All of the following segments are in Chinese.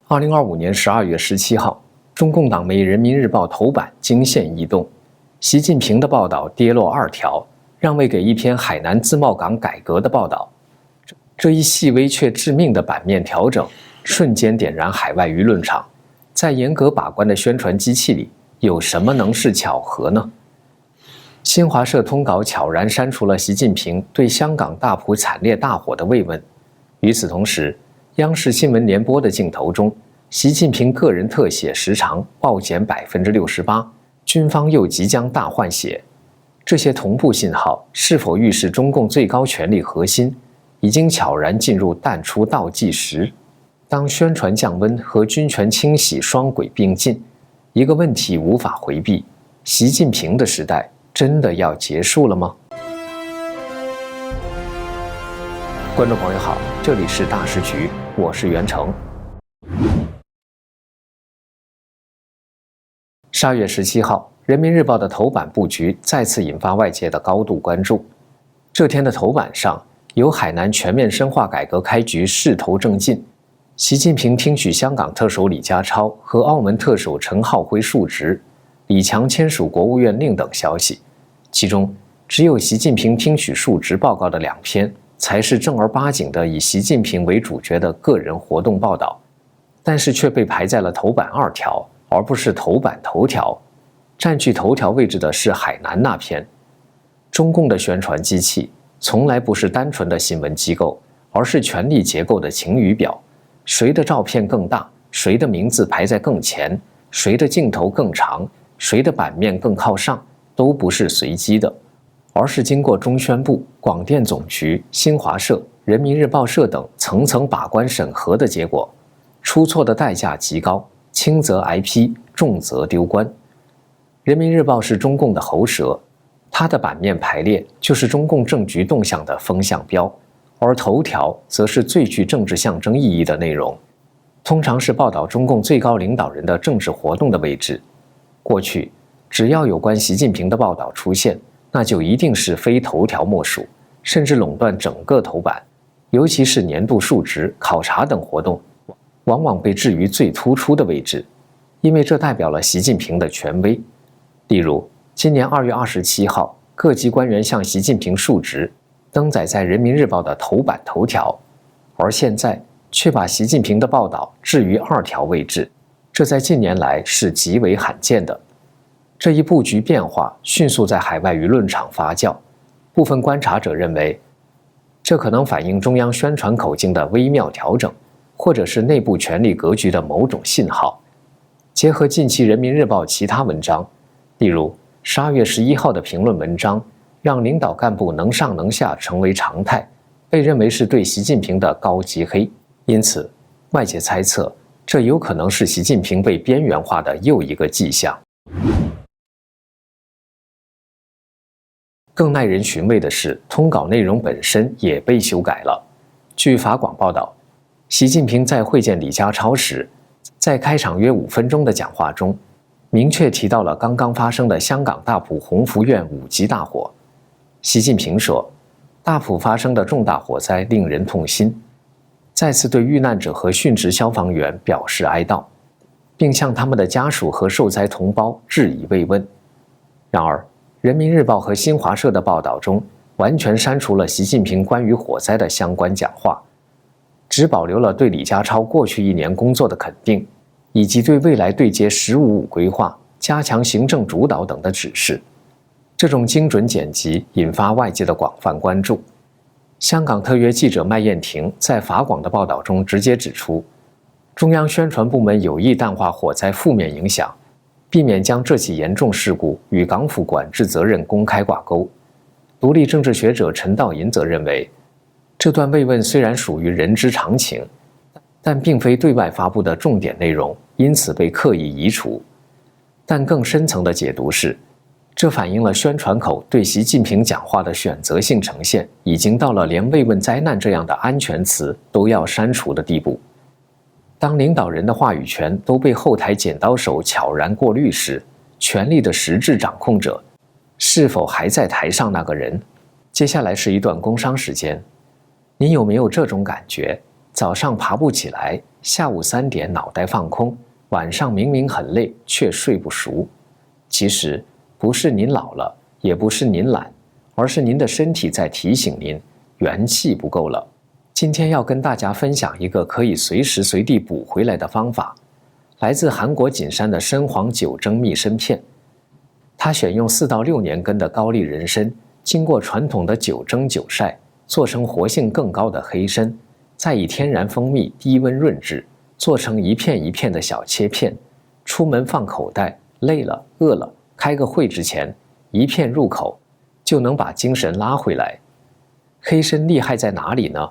2025年12月17号，中共党媒《人民日报》头版惊现异动，习近平的报道跌落2条，让位给一篇海南自贸港改革的报道。这一细微却致命的版面调整，瞬间点燃海外舆论场。在严格把关的宣传机器里，有什么能是巧合呢？新华社通稿悄然删除了习近平对香港大埔惨烈大火的慰问。与此同时，央视新闻联播的镜头中，习近平个人特写时长暴减68%，军方又即将大换血。这些同步信号是否预示中共最高权力核心已经悄然进入淡出倒计时？当宣传降温和军权清洗双轨并进，一个问题无法回避：习近平的时代真的要结束了吗？观众朋友好，这里是大时局，我是袁成。12月17号，人民日报的头版布局再次引发外界的高度关注。这天的头版上有海南全面深化改革开局势头正劲，习近平听取香港特首李家超和澳门特首陈浩辉述职，李强签署国务院令等消息。其中只有习近平听取述职报告的2篇才是正儿八经的以习近平为主角的个人活动报道，但是却被排在了头版2条，而不是头版头条。占据头条位置的是海南那篇。中共的宣传机器从来不是单纯的新闻机构，而是权力结构的晴雨表。谁的照片更大，谁的名字排在更前，谁的镜头更长，谁的版面更靠上，都不是随机的，而是经过中宣部、广电总局、新华社、人民日报社等层层把关审核的结果。出错的代价极高，轻则挨批，重则丢官。人民日报是中共的喉舌，它的版面排列就是中共政局动向的风向标，而头条则是最具政治象征意义的内容，通常是报道中共最高领导人的政治活动的位置。过去只要有关习近平的报道出现，那就一定是非头条莫属，甚至垄断整个头版。尤其是年度述职、考察等活动，往往被置于最突出的位置，因为这代表了习近平的权威。例如，今年2月27号，各级官员向习近平述职，登载在人民日报的头版头条，而现在却把习近平的报道置于2条位置，这在近年来是极为罕见的。这一布局变化迅速在海外舆论场发酵，部分观察者认为，这可能反映中央宣传口径的微妙调整，或者是内部权力格局的某种信号。结合近期人民日报其他文章，例如12月11号的评论文章让领导干部能上能下成为常态，被认为是对习近平的高级黑。因此外界猜测，这有可能是习近平被边缘化的又一个迹象。更耐人寻味的是，通稿内容本身也被修改了。据法广报道，习近平在会见李家超时，在开场约5分钟的讲话中，明确提到了刚刚发生的香港大埔鸿福苑5级大火。习近平说，大埔发生的重大火灾令人痛心，再次对遇难者和殉职消防员表示哀悼，并向他们的家属和受灾同胞致以慰问。然而，人民日报和新华社的报道中完全删除了习近平关于火灾的相关讲话，只保留了对李家超过去1年工作的肯定，以及对未来对接“15+5”规划、加强行政主导等的指示。这种精准剪辑引发外界的广泛关注。香港特约记者麦燕婷在法广的报道中直接指出，中央宣传部门有意淡化火灾负面影响，避免将这起严重事故与港府管制责任公开挂钩。独立政治学者陈道银则认为，这段慰问虽然属于人之常情，但并非对外发布的重点内容，因此被刻意移除。但更深层的解读是，这反映了宣传口对习近平讲话的选择性呈现已经到了连慰问灾难这样的安全词都要删除的地步。当领导人的话语权都被后台剪刀手悄然过滤时，权力的实质掌控者是否还在台上那个人？接下来是一段工商时间。您有没有这种感觉？早上爬不起来，下午3点脑袋放空，晚上明明很累却睡不熟。其实不是您老了，也不是您懒，而是您的身体在提醒您元气不够了。今天要跟大家分享一个可以随时随地补回来的方法，来自韩国锦山的参黄9蒸蜜参片。它选用4到6年根的高丽人参，经过传统的9蒸9晒，做成活性更高的黑参，再以天然蜂蜜低温润制，做成一片一片的小切片。出门放口袋，累了饿了，开个会之前，一片入口，就能把精神拉回来。黑参厉害在哪里呢？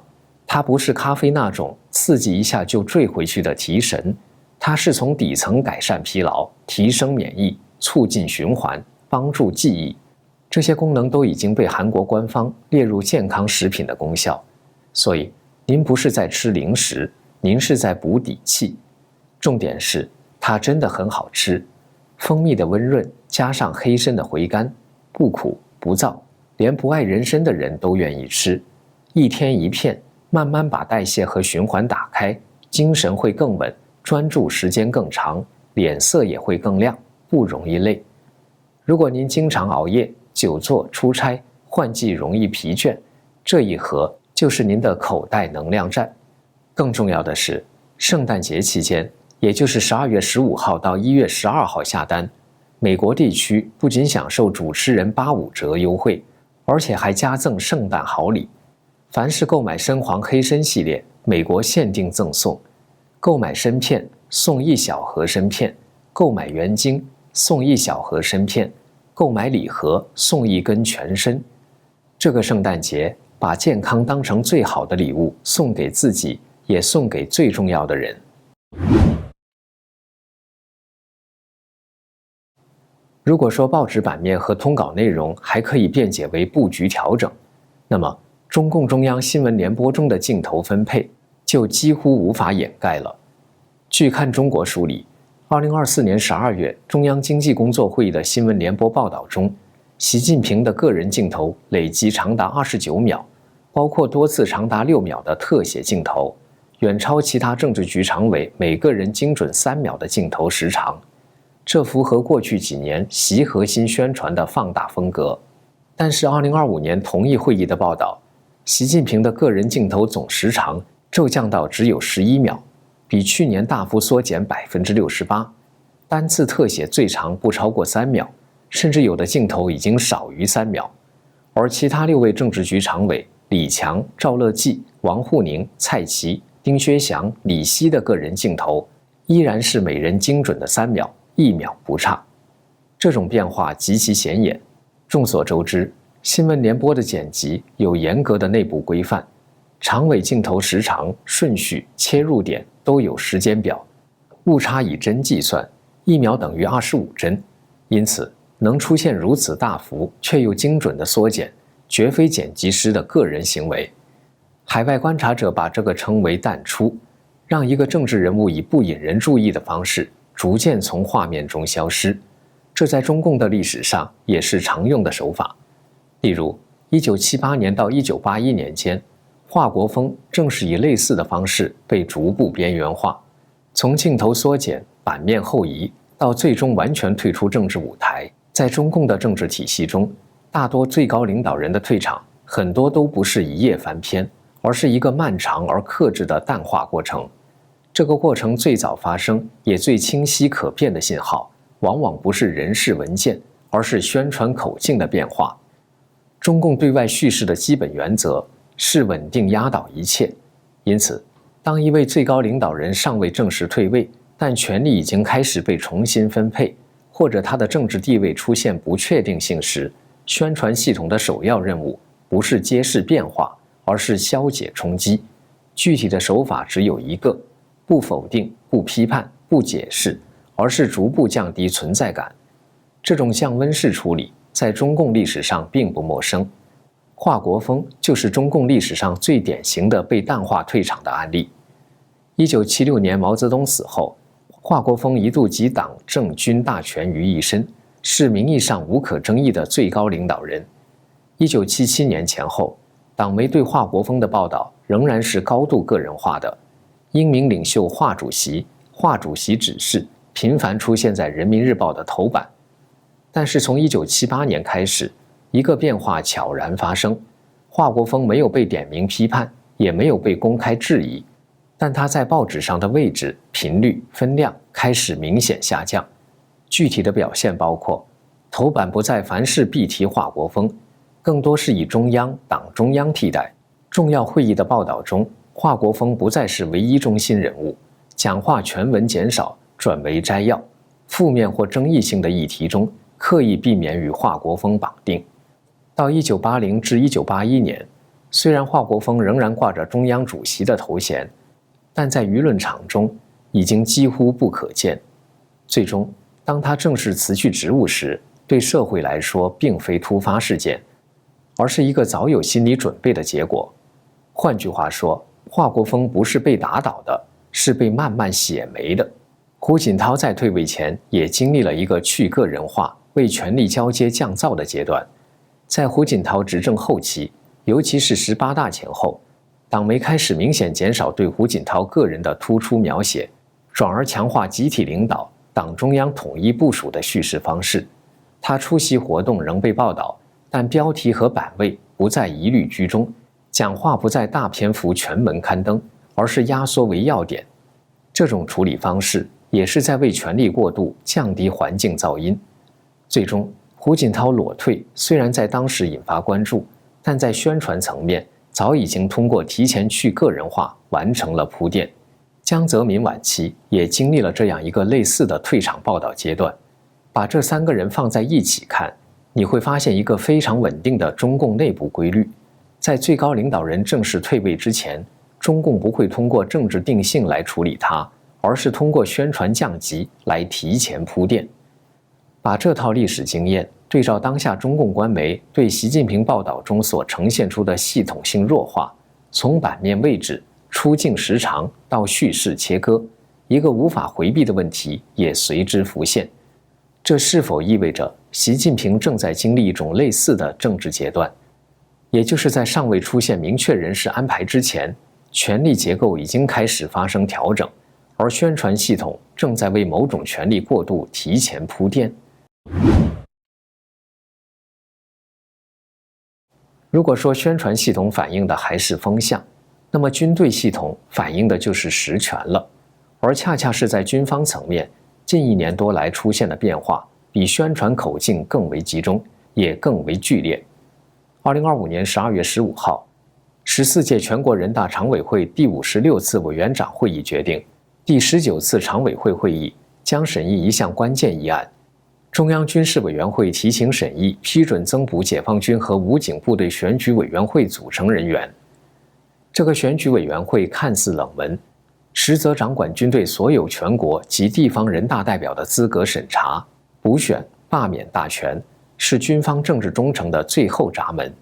它不是咖啡那种刺激一下就坠回去的提神，它是从底层改善疲劳，提升免疫，促进循环，帮助记忆。这些功能都已经被韩国官方列入健康食品的功效。所以您不是在吃零食，您是在补底气。重点是它真的很好吃，蜂蜜的温润加上黑参的回甘，不苦不燥，连不爱人参的人都愿意吃。一天一片，慢慢把代谢和循环打开，精神会更稳，专注时间更长，脸色也会更亮，不容易累。如果您经常熬夜、久坐、出差，换季容易疲倦，这一盒就是您的口袋能量站。更重要的是，圣诞节期间，也就是12月15号到1月12号下单，美国地区不仅享受主持人85折优惠，而且还加赠圣诞好礼。凡是购买参黄黑参系列，美国限定赠送：购买参片送1小盒参片，购买原精送1小盒参片，购买礼盒送1根全参。这个圣诞节，把健康当成最好的礼物，送给自己，也送给最重要的人。如果说报纸版面和通稿内容还可以辩解为布局调整，那么中共中央新闻联播中的镜头分配就几乎无法掩盖了。据看中国梳理，2024年12月中央经济工作会议的新闻联播报道中，习近平的个人镜头累计长达29秒，包括多次长达6秒的特写镜头，远超其他政治局常委每个人精准3秒的镜头时长。这符合过去几年习核心宣传的放大风格。但是2025年同一会议的报道，习近平的个人镜头总时长骤降到只有11秒，比去年大幅缩减68%，单次特写最长不超过3秒，甚至有的镜头已经少于3秒。而其他6位政治局常委李强、赵乐际、王沪宁、蔡奇、丁薛祥、李希的个人镜头依然是每人精准的3秒，1秒不差。这种变化极其显眼。众所周知，新闻联播的剪辑有严格的内部规范，常委镜头时长、顺序、切入点都有时间表，误差以帧计算，1秒等于25帧。因此，能出现如此大幅却又精准的缩减，绝非剪辑师的个人行为。海外观察者把这个称为淡出，让一个政治人物以不引人注意的方式逐渐从画面中消失。这在中共的历史上也是常用的手法。例如1978年到1981年间，华国锋正是以类似的方式被逐步边缘化，从镜头缩减、版面后移，到最终完全退出政治舞台。在中共的政治体系中，大多最高领导人的退场，很多都不是一夜翻篇，而是一个漫长而克制的淡化过程。这个过程最早发生，也最清晰可辨的信号，往往不是人事文件，而是宣传口径的变化。中共对外叙事的基本原则是稳定压倒一切，因此，当一位最高领导人尚未正式退位，但权力已经开始被重新分配，或者他的政治地位出现不确定性时，宣传系统的首要任务不是揭示变化，而是消解冲击。具体的手法只有一个：不否定、不批判、不解释，而是逐步降低存在感。这种降温式处理在中共历史上并不陌生，华国锋就是中共历史上最典型的被淡化退场的案例。1976年毛泽东死后，华国锋一度集党政军大权于一身，是名义上无可争议的最高领导人。1977年前后，党媒对华国锋的报道仍然是高度个人化的。英明领袖华主席、华主席指示频繁出现在《人民日报》的头版。但是从1978年开始，一个变化悄然发生，华国锋没有被点名批判，也没有被公开质疑，但他在报纸上的位置、频率、分量开始明显下降。具体的表现包括：头版不再凡事必提华国锋，更多是以中央、党中央替代；重要会议的报道中，华国锋不再是唯一中心人物，讲话全文减少，转为摘要；负面或争议性的议题中，刻意避免与华国锋绑定。到1980至1981年，虽然华国锋仍然挂着中央主席的头衔，但在舆论场中已经几乎不可见。最终，当他正式辞去职务时，对社会来说并非突发事件，而是一个早有心理准备的结果。换句话说，华国锋不是被打倒的，是被慢慢写没的。胡锦涛在退位前也经历了一个去个人化、为权力交接降噪的阶段。在胡锦涛执政后期，尤其是18大前后，党媒开始明显减少对胡锦涛个人的突出描写，转而强化集体领导、党中央统一部署的叙事方式。他出席活动仍被报道，但标题和版位不再一律居中，讲话不再大篇幅全文刊登，而是压缩为要点。这种处理方式也是在为权力过渡降低环境噪音。最终，胡锦涛裸退虽然在当时引发关注，但在宣传层面早已经通过提前去个人化完成了铺垫。江泽民晚期也经历了这样一个类似的退场报道阶段。把这3个人放在一起看，你会发现一个非常稳定的中共内部规律：在最高领导人正式退位之前，中共不会通过政治定性来处理它，而是通过宣传降级来提前铺垫。把这套历史经验对照当下中共官媒对习近平报道中所呈现出的系统性弱化，从版面位置、出镜时长到叙事切割，一个无法回避的问题也随之浮现。这是否意味着习近平正在经历一种类似的政治阶段？也就是在尚未出现明确人事安排之前，权力结构已经开始发生调整，而宣传系统正在为某种权力过渡提前铺垫。如果说宣传系统反映的还是风向，那么军队系统反映的就是实权了，而恰恰是在军方层面，近1年多来出现的变化比宣传口径更为集中，也更为剧烈。2025年12月15号，14届全国人大常委会第56次委员长会议决定，第19次常委会会议将审议一项关键议案，中央军事委员会提请审议批准增补解放军和武警部队选举委员会组成人员。这个选举委员会看似冷门，实则掌管军队所有全国及地方人大代表的资格审查、补选、罢免大权，是军方政治忠诚的最后闸门。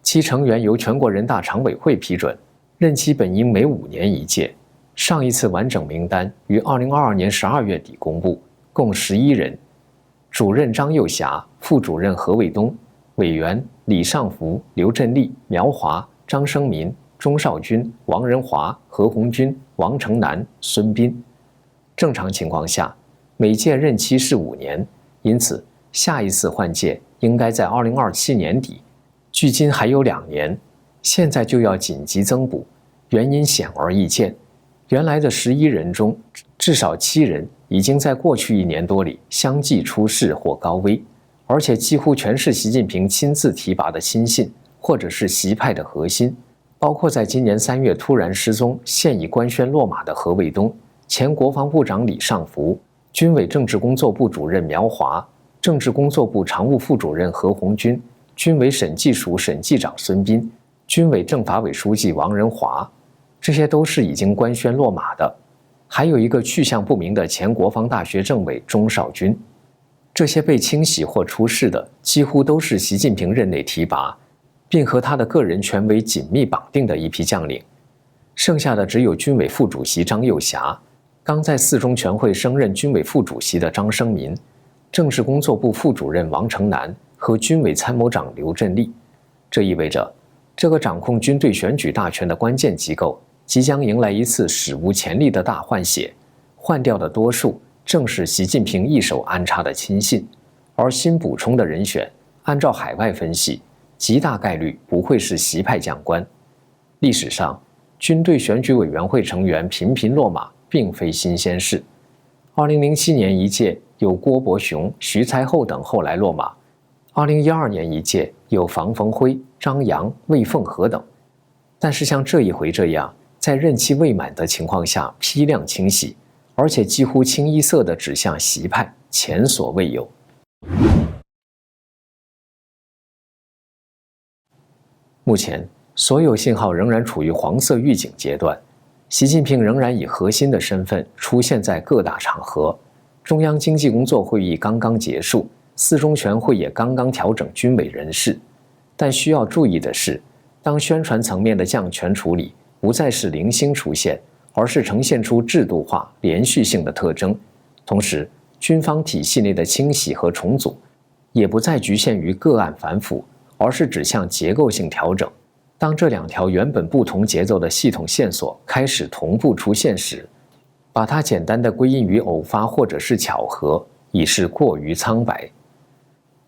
其成员由全国人大常委会批准，任期本应每5年一届。上一次完整名单于2022年12月底公布，共11人。主任张又侠，副主任何卫东，委员李尚福、刘振立、苗华、张生民、钟少军、王仁华、何鸿钧、王成南、孙斌。正常情况下，每届任期是5年，因此下一次换届应该在2027年底。距今还有2年，现在就要紧急增补，原因显而易见。原来的11人中，至少7人已经在过去1年多里相继出事或高危，而且几乎全是习近平亲自提拔的亲信，或者是习派的核心，包括在今年3月突然失踪、现已官宣落马的何卫东、前国防部长李尚福、军委政治工作部主任苗华、政治工作部常务副主任何鸿钧、军委审计署审计长孙斌、军委政法委书记王仁华，这些都是已经官宣落马的。还有一个去向不明的前国防大学政委钟少军。这些被清洗或出事的，几乎都是习近平任内提拔，并和他的个人权威紧密绑定的一批将领。剩下的只有军委副主席张又侠，刚在4中全会升任军委副主席的张生民，政治工作部副主任王成南和军委参谋长刘振立。这意味着，这个掌控军队选举大权的关键机构即将迎来一次史无前例的大换血，换掉的多数正是习近平一手安插的亲信，而新补充的人选，按照海外分析，极大概率不会是习派将官。历史上，军队选举委员会成员频频落马，并非新鲜事。2007年一届有郭伯雄、徐才厚等后来落马，2012年一届有房逢辉、张扬、魏凤和等。但是像这一回这样，在任期未满的情况下批量清洗，而且几乎清一色地指向习派，前所未有。目前，所有信号仍然处于黄色预警阶段，习近平仍然以核心的身份出现在各大场合。中央经济工作会议刚刚结束，四中全会也刚刚调整军委人事。但需要注意的是，当宣传层面的降权处理不再是零星出现，而是呈现出制度化、连续性的特征，同时军方体系内的清洗和重组也不再局限于个案反腐，而是指向结构性调整。当这两条原本不同节奏的系统线索开始同步出现时，把它简单的归因于偶发或者是巧合，已是过于苍白。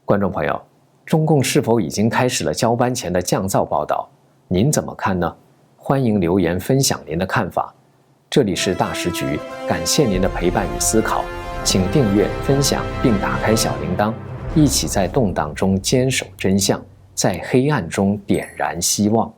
观众朋友，中共是否已经开始了交班前的降噪报道？您怎么看呢？欢迎留言分享您的看法。这里是大时局，感谢您的陪伴与思考，请订阅、分享并打开小铃铛，一起在动荡中坚守真相，在黑暗中点燃希望。